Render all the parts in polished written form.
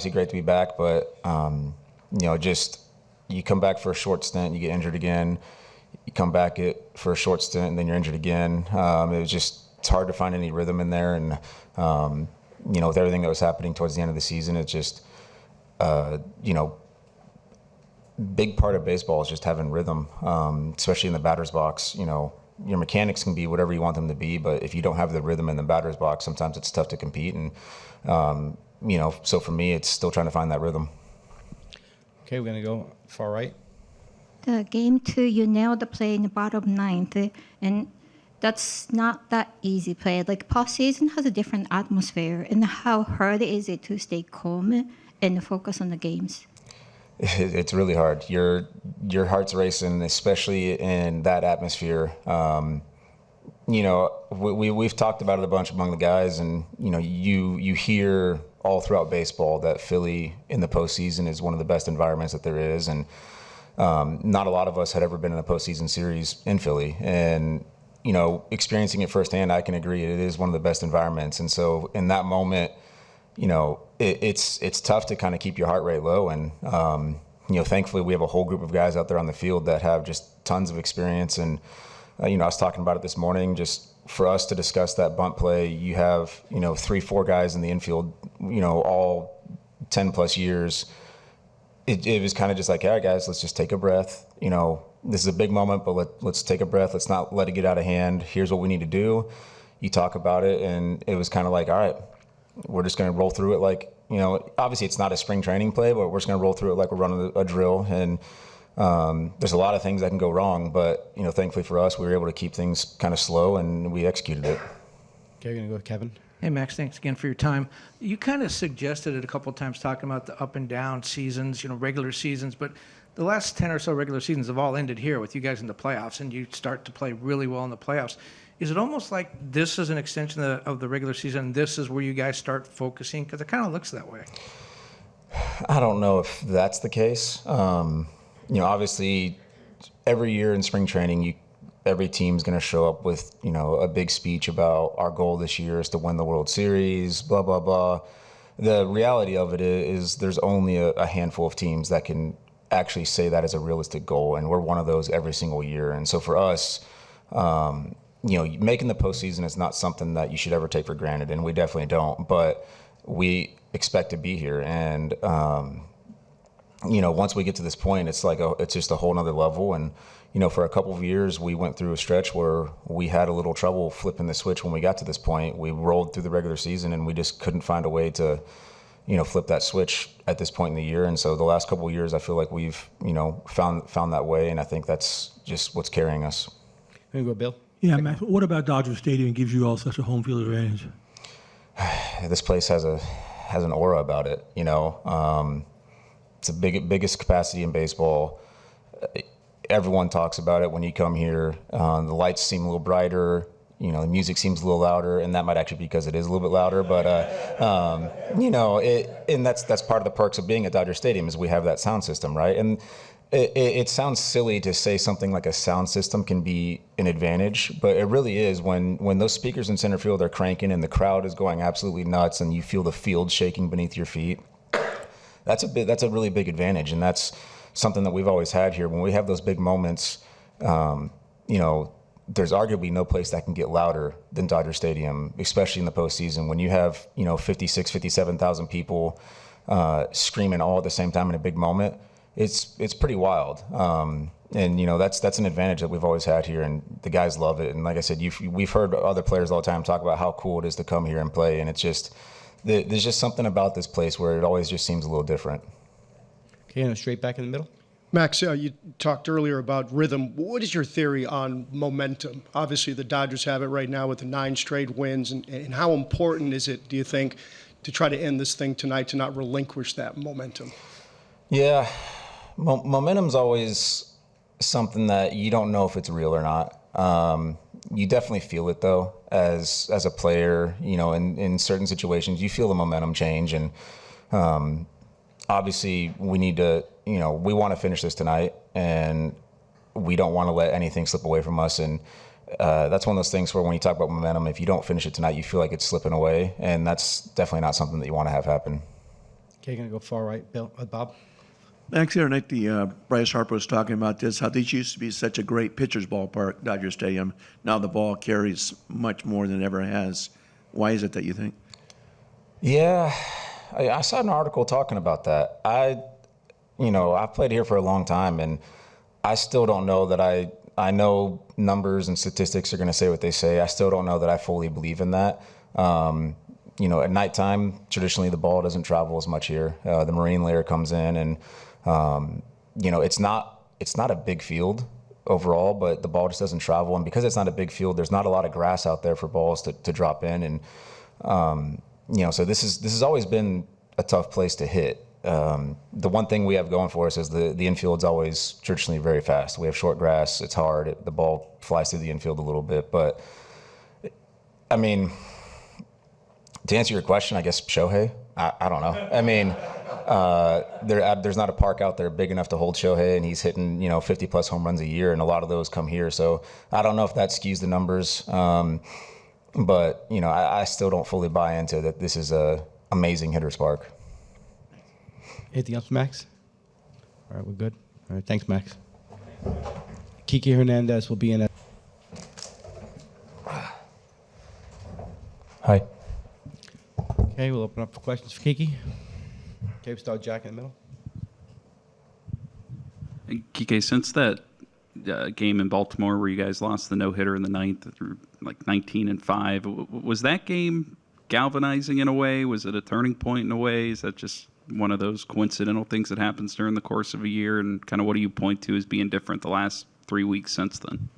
It's great to be back, but just you come back for a short stint, you get injured again. You come back for a short stint, and then you're injured again. It's hard to find any rhythm in there, and with everything that was happening towards the end of the season, it's just big part of baseball is just having rhythm, especially in the batter's box. Your mechanics can be whatever you want them to be, but if you don't have the rhythm in the batter's box, sometimes it's tough to compete. And so for me, it's still trying to find that rhythm. Okay, we're going to go far right. The game 2, you nailed the play in the bottom ninth, and that's not that easy play. Like, postseason has a different atmosphere, and how hard is it to stay calm and focus on the games? It's really hard. Your heart's racing, especially in that atmosphere. We've talked about it a bunch among the guys, and you hear all throughout baseball that Philly in the postseason is one of the best environments that there is, and not a lot of us had ever been in a postseason series in Philly, and experiencing it firsthand, I can agree it is one of the best environments. And so in that moment, it's tough to kind of keep your heart rate low, and thankfully we have a whole group of guys out there on the field that have just tons of experience. And I was talking about it this morning, just for us to discuss that bunt play, you have 3-4 guys in the infield, all 10 plus years. It was kind of just like, all right, guys, let's just take a breath. This is a big moment, but let's take a breath. Let's not let it get out of hand. Here's what we need to do. You talk about it, and it was kind of like, all right, we're just going to roll through it like, obviously it's not a spring training play, but we're just going to roll through it like we're running a drill. And there's a lot of things that can go wrong, but, thankfully for us, we were able to keep things kind of slow, and we executed it. Okay, we're going to go with Kevin. Hey, Max, thanks again for your time. You kind of suggested it a couple of times talking about the up and down seasons, regular seasons, but the last 10 or so regular seasons have all ended here with you guys in the playoffs, and you start to play really well in the playoffs. Is it almost like this is an extension of the regular season, this is where you guys start focusing? Because it kind of looks that way. I don't know if that's the case. Obviously, every year in spring training, every team's going to show up with, a big speech about our goal this year is to win the World Series, blah, blah, blah. The reality of it is there's only a handful of teams that can actually say that as a realistic goal, and we're one of those every single year. And so for us, making the postseason is not something that you should ever take for granted, and we definitely don't, but we expect to be here. And, once we get to this point, it's like it's just a whole nother level. And, for a couple of years, we went through a stretch where we had a little trouble flipping the switch when we got to this point. We rolled through the regular season, and we just couldn't find a way to, flip that switch at this point in the year. And so the last couple of years, I feel like we've, found that way, and I think that's just what's carrying us. Here we go, Bill. Yeah, Max, what about Dodger Stadium gives you all such a home field advantage? This place has an aura about it, It's the biggest capacity in baseball. Everyone talks about it when you come here. The lights seem a little brighter. The music seems a little louder, and that might actually be because it is a little bit louder. But and that's part of the perks of being at Dodger Stadium is we have that sound system, right? And it sounds silly to say something like a sound system can be an advantage, but it really is when those speakers in center field are cranking and the crowd is going absolutely nuts, and you feel the field shaking beneath your feet. That's a really big advantage, and that's something that we've always had here. When we have those big moments, there's arguably no place that can get louder than Dodger Stadium, especially in the postseason. When you have 56, 57,000 people screaming all at the same time in a big moment, it's pretty wild. And that's an advantage that we've always had here, and the guys love it. And like I said, we've heard other players all the time talk about how cool it is to come here and play, and it's just. There's just something about this place where it always just seems a little different. Okay, and straight back in the middle. Max, you talked earlier about rhythm. What is your theory on momentum? Obviously, the Dodgers have it right now with the 9 straight wins. And how important is it, do you think, to try to end this thing tonight, to not relinquish that momentum? Yeah, momentum's always something that you don't know if it's real or not. You definitely feel it, though, as a player. In certain situations, you feel the momentum change. And obviously, we need to, we want to finish this tonight, and we don't want to let anything slip away from us. And that's one of those things where when you talk about momentum, if you don't finish it tonight, you feel like it's slipping away. And that's definitely not something that you want to have happen. Okay, going to go far right. Bill, Bob. Max, the other night, Bryce Harper was talking about this, how this used to be such a great pitcher's ballpark, Dodger Stadium. Now the ball carries much more than it ever has. Why is it that you think? Yeah, I saw an article talking about that. I've played here for a long time, and I still don't know that I know numbers and statistics are going to say what they say. I still don't know that I fully believe in that. At nighttime, traditionally the ball doesn't travel as much here. The marine layer comes in, and it's not a big field overall, but the ball just doesn't travel. And because it's not a big field, there's not a lot of grass out there for balls to drop in. And so this has always been a tough place to hit. The one thing we have going for us is the infield's always traditionally very fast. We have short grass. It's hard. The ball flies through the infield a little bit. But, I mean, to answer your question, I guess Shohei, I don't know. I mean, there's not a park out there big enough to hold Shohei, and he's hitting, 50-plus home runs a year, and a lot of those come here. So I don't know if that skews the numbers. But, I still don't fully buy into that this is a amazing hitter's park. Anything else, Max? All right, we're good. All right, thanks, Max. Kike Hernandez will be in. Hi. Okay, we'll open up for questions for Kike. Okay, we'll start Jack in the middle. Kike, since that game in Baltimore where you guys lost the no-hitter in the ninth through like 19-5, was that game galvanizing in a way? Was it a turning point in a way? Is that just one of those coincidental things that happens during the course of a year? And kind of what do you point to as being different the last 3 weeks since then?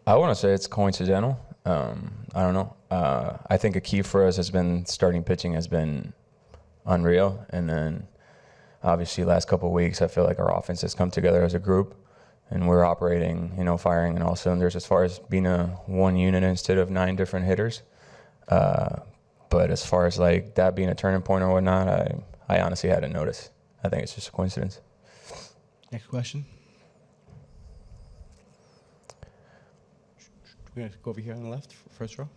I want to say it's coincidental. I don't know. I think a key for us has been starting pitching has been unreal. And then obviously last couple of weeks, I feel like our offense has come together as a group and we're operating, firing on all cylinders as far as being a one unit instead of 9 different hitters. But as far as like that being a turning point or whatnot, I honestly hadn't noticed. I think it's just a coincidence. Next question. We're going to go over here on the left, first row.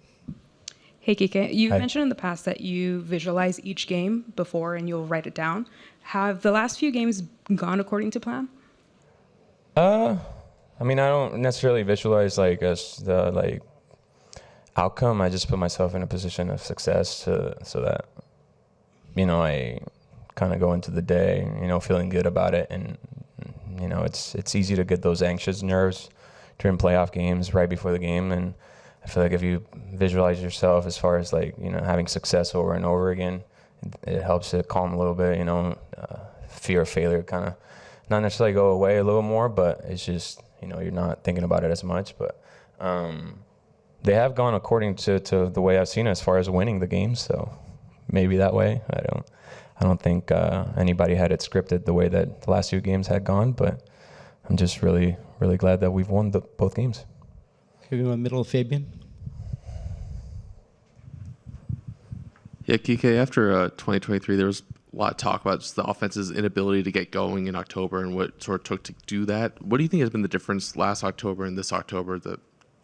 Hey, Kike, you've Hi. mentioned in the past that you visualize each game before and you'll write it down. Have the last few games gone according to plan? I don't necessarily visualize the outcome. I just put myself in a position of success so that, I kind of go into the day, feeling good about it. And, it's easy to get those anxious nerves during playoff games right before the game. And I feel like if you visualize yourself as far as having success over and over again, it helps it calm a little bit, fear of failure kind of not necessarily go away a little more, but it's just, you're not thinking about it as much. But they have gone according to the way I've seen it as far as winning the games. So maybe that way. I don't think anybody had it scripted the way that the last 2 games had gone, but I'm just really, really glad that we've won both games. We're going to go in the middle of Fabian. Yeah, Kike, after 2023, there was a lot of talk about just the offense's inability to get going in October and what sort of took to do that. What do you think has been the difference last October and this October to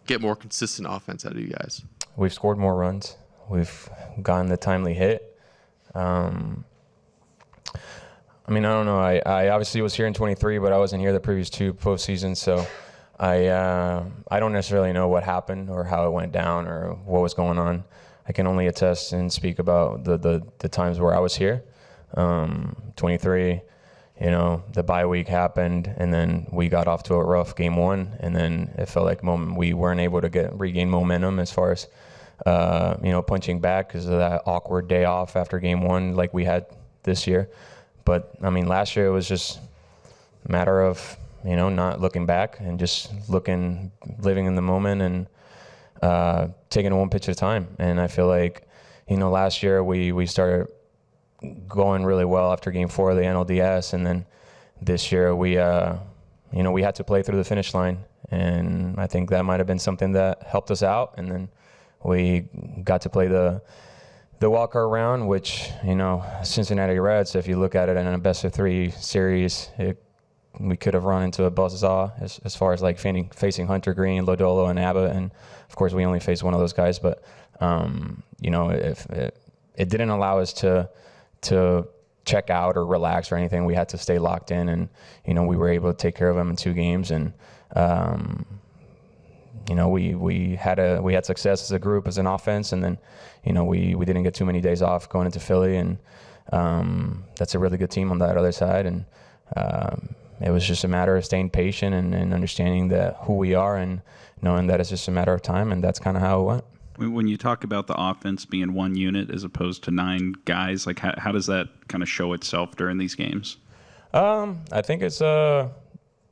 get more consistent offense out of you guys? We've scored more runs. We've gotten the timely hit. I don't know. I obviously was here in 23, but I wasn't here the previous 2 postseasons, so I don't necessarily know what happened or how it went down or what was going on. I can only attest and speak about the times where I was here. 23, the bye week happened, and then we got off to a rough game 1, and then it felt like we weren't able to regain momentum as far as punching back because of that awkward day off after game 1 like we had this year. But last year it was just a matter of not looking back and just living in the moment and taking it one pitch at a time. And I feel like last year we started going really well after game 4 of the NLDS, and then this year we had to play through the finish line, and I think that might have been something that helped us out. And then we got to play the wildcard round, which Cincinnati Reds, if you look at it in a best of 3 series, we could have run into a buzzsaw as far as facing Hunter Green, Lodolo, and Abbott, and of course we only faced one of those guys. But if it didn't allow us to to check out or relax or anything. We had to stay locked in, and we were able to take care of them in 2 games, and we had success as a group, as an offense, and then we didn't get too many days off going into Philly, and that's a really good team on that other side, and it was just a matter of staying patient and understanding that who we are and knowing that it's just a matter of time, and that's kind of how it went. When you talk about the offense being one unit as opposed to 9 guys, like how does that kind of show itself during these games? I think it's doing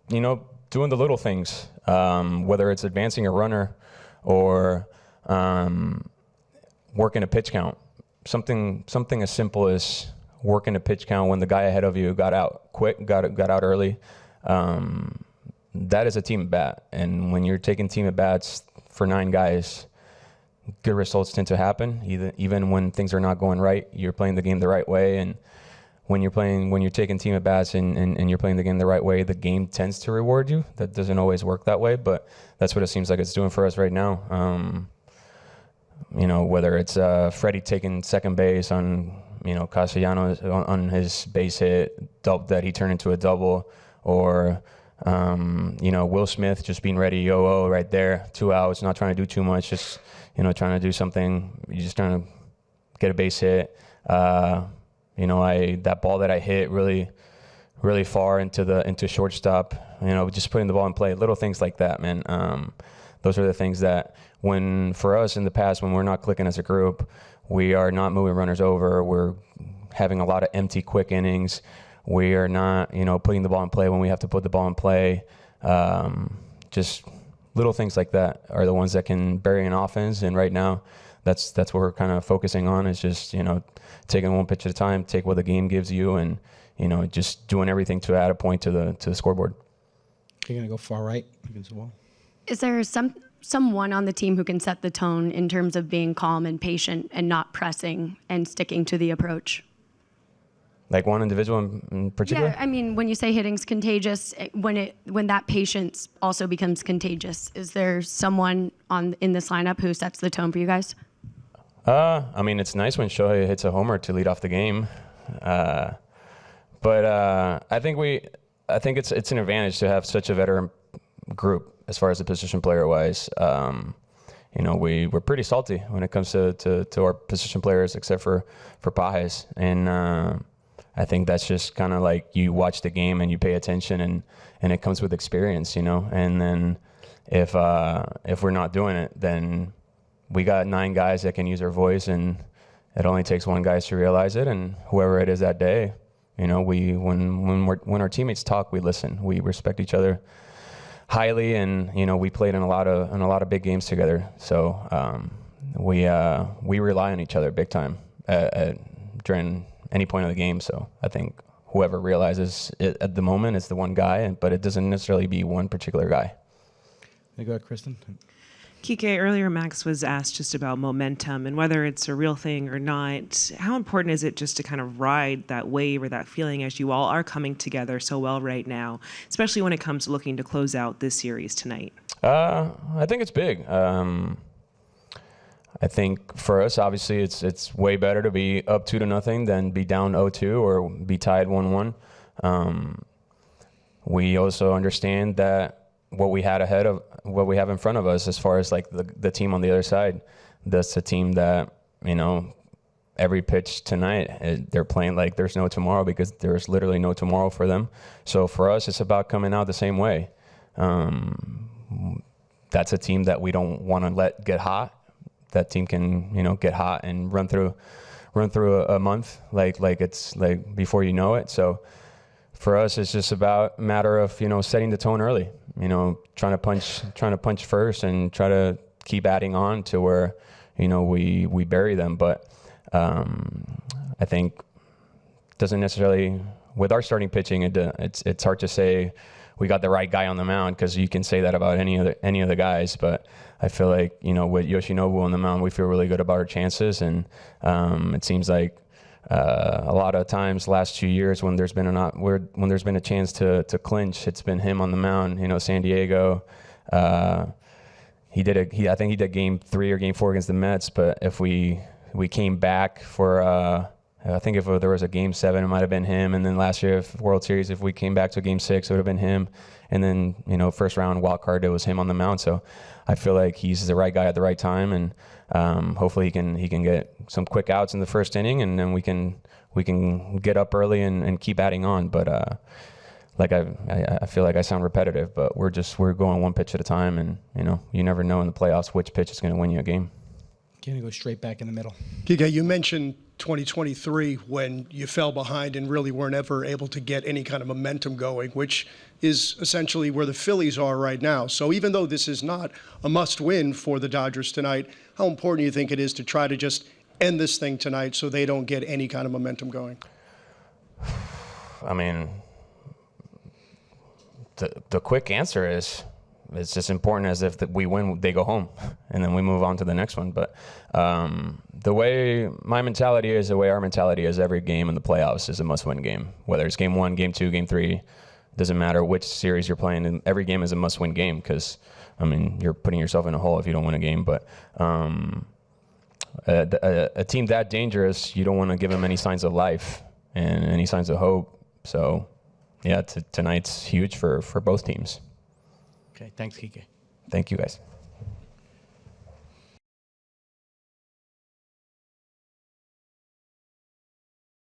the little things, whether it's advancing a runner or working a pitch count. Something as simple as working a pitch count when the guy ahead of you got out quick, got out early. That is a team at bat, and when you're taking team at bats for 9 guys, good results tend to happen. Even when things are not going right, you're playing the game the right way, and when you're taking team at bats and you're playing the game the right way, the game tends to reward you. That doesn't always work that way, but that's what it seems like it's doing for us right now. Whether it's Freddie taking second base on Castellanos on his base hit that he turned into a double, or Will Smith just being ready, yo right there, 2 outs, not trying to do too much, just trying to do something. You're just trying to get a base hit. That ball that I hit really far into shortstop. Just putting the ball in play, little things like that, man. Those are the things that for us in the past, when we're not clicking as a group, we are not moving runners over. We're having a lot of empty, quick innings. We are not, putting the ball in play when we have to put the ball in play. Just little things like that are the ones that can bury an offense. And right now, that's what we're kind of focusing on, is just, taking one pitch at a time, take what the game gives you, and, just doing everything to add a point to the scoreboard. You're going to go far right against the wall. Is there someone on the team who can set the tone in terms of being calm and patient and not pressing and sticking to the approach? Like one individual in particular? Yeah, I mean, when you say hitting's contagious, when that patience also becomes contagious, is there someone in this lineup who sets the tone for you guys? It's nice when Shohei hits a homer to lead off the game, but I think it's an advantage to have such a veteran group as far as the position player wise. We're pretty salty when it comes to our position players, except for Pajes, and I think that's just kind of like you watch the game and you pay attention, and it comes with experience, and then if we're not doing it, then we got 9 guys that can use their voice, and it only takes 1 guy to realize it, and whoever it is that day, when our teammates talk, we listen. We respect each other highly, and we played in a lot of big games together, so we rely on each other big time during any point of the game. So I think whoever realizes it at the moment is the one guy, but it doesn't necessarily be one particular guy. Go ahead, Kristen. Kike, earlier Max was asked just about momentum and whether it's a real thing or not. How important is it just to kind of ride that wave or that feeling as you all are coming together so well right now, especially when it comes to looking to close out this series tonight? I think it's big. I think for us, obviously, it's way better to be up 2-0 than be down 0-2 or be tied 1-1. We also understand that what we have in front of us, as far as like the team on the other side, that's a team that, every pitch tonight, they're playing like there's no tomorrow, because there's literally no tomorrow for them. So for us, it's about coming out the same way. That's a team that we don't want to let get hot. That team can, get hot and run through a month like it's like before you know it. So for us, it's just about a matter of, setting the tone early, trying to punch first and try to keep adding on to where, we bury them. But I think doesn't necessarily, with our starting pitching, it's hard to say we got the right guy on the mound, because you can say that about any of the guys. But I feel like, with Yoshinobu on the mound, we feel really good about our chances. And it seems like a lot of times last 2 years when there's been a chance to clinch, it's been him on the mound. San Diego, I think he did game 3 or game 4 against the Mets. But if we came back for I think if there was a Game 7, it might have been him. And then last year, World Series, if we came back to a Game 6, it would have been him. And then, first round wild card, it was him on the mound. So I feel like he's the right guy at the right time, and hopefully he can get some quick outs in the first inning, and then we can get up early and keep adding on. But I feel like I sound repetitive, but we're going one pitch at a time, and you never know in the playoffs which pitch is going to win you a game. Going to go straight back in the middle. Kike, you mentioned 2023 when you fell behind and really weren't ever able to get any kind of momentum going, which is essentially where the Phillies are right now. So even though this is not a must-win for the Dodgers tonight, how important do you think it is to try to just end this thing tonight so they don't get any kind of momentum going? I mean, the quick answer is it's just important as if we win, they go home, and then we move on to the next one. But the way my mentality is, the way our mentality is, every game in the playoffs is a must-win game. Whether it's Game 1, Game 2, Game 3, doesn't matter which series you're playing. And every game is a must-win game because, you're putting yourself in a hole if you don't win a game. But a team that dangerous, you don't want to give them any signs of life and any signs of hope. So, yeah, tonight's huge for both teams. Okay, thanks, Kike. Thank you, guys.